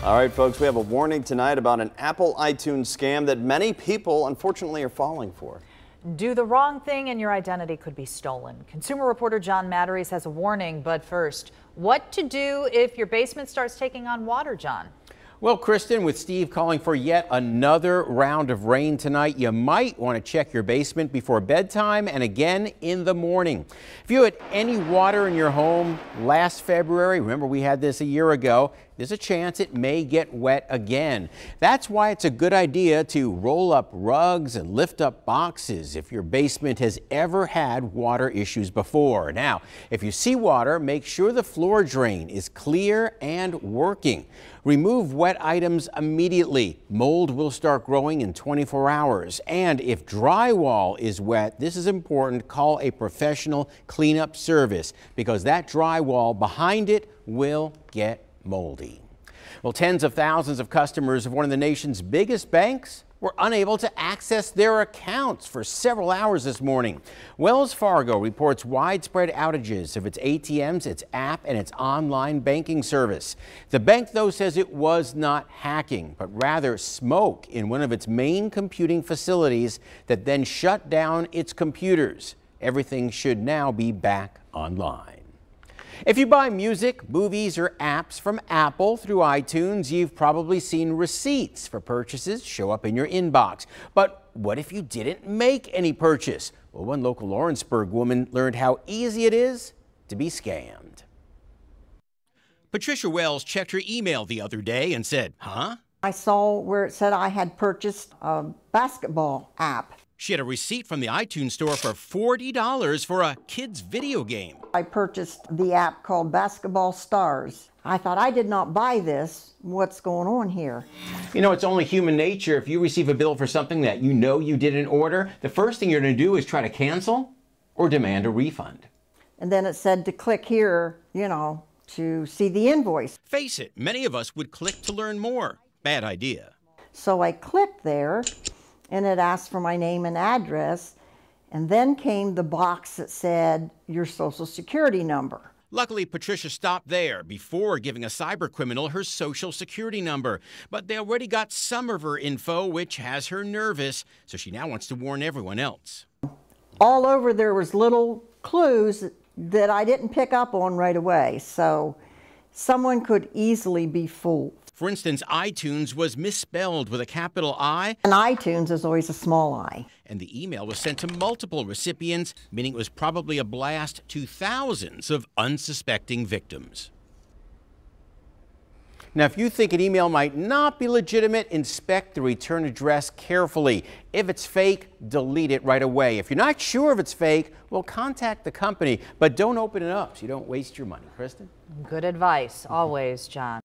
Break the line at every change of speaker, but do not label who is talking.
All right, folks, we have a warning tonight about an Apple iTunes scam that many people, unfortunately, are falling for.
Do the wrong thing and your identity could be stolen. Consumer reporter John Matarese has a warning, but first, what to do if your basement starts taking on water, John?
Well, Kristen, with Steve calling for yet another round of rain tonight, you might want to check your basement before bedtime and again in the morning. If you had any water in your home last February, remember we had this a year ago, there's a chance it may get wet again. That's why it's a good idea to roll up rugs and lift up boxes if your basement has ever had water issues before. Now, if you see water, make sure the floor drain is clear and working. Remove wet items immediately. Mold will start growing in 24 hours. And if drywall is wet, this is important, call a professional cleanup service because that drywall behind it will get moldy. Well, tens of thousands of customers of one of the nation's biggest banks were unable to access their accounts for several hours this morning. Wells Fargo reports widespread outages of its ATMs, its app, and its online banking service. The bank, though, says it was not hacking, but rather smoke in one of its main computing facilities that then shut down its computers. Everything should now be back online. If you buy music, movies, or apps from Apple through iTunes, you've probably seen receipts for purchases show up in your inbox. But what if you didn't make any purchase? Well, one local Lawrenceburg woman learned how easy it is to be scammed. Patricia Wells checked her email the other day and said, "Huh?"
I saw where it said I had purchased a basketball app.
She had a receipt from the iTunes store for $40 for a kid's video game.
I purchased the app called Basketball Stars. I thought, I did not buy this. What's going on here?
You know, it's only human nature. If you receive a bill for something that you know you didn't order, the first thing you're going to do is try to cancel or demand a refund.
And then it said to click here, to see the invoice.
Face it, many of us would click to learn more. Bad idea.
So I clicked there, and it asked for my name and address, and then came the box that said your social security number.
Luckily, Patricia stopped there before giving a cybercriminal her social security number. But they already got some of her info, which has her nervous, so she now wants to warn everyone else.
All over there was little clues that I didn't pick up on right away, so someone could easily be fooled.
For instance, iTunes was misspelled with a capital I.
And iTunes is always a small I.
And the email was sent to multiple recipients, meaning it was probably a blast to thousands of unsuspecting victims. Now, if you think an email might not be legitimate, inspect the return address carefully. If it's fake, delete it right away. If you're not sure if it's fake, well, contact the company, but don't open it up so you don't waste your money. Kristen?
Good advice, always, John.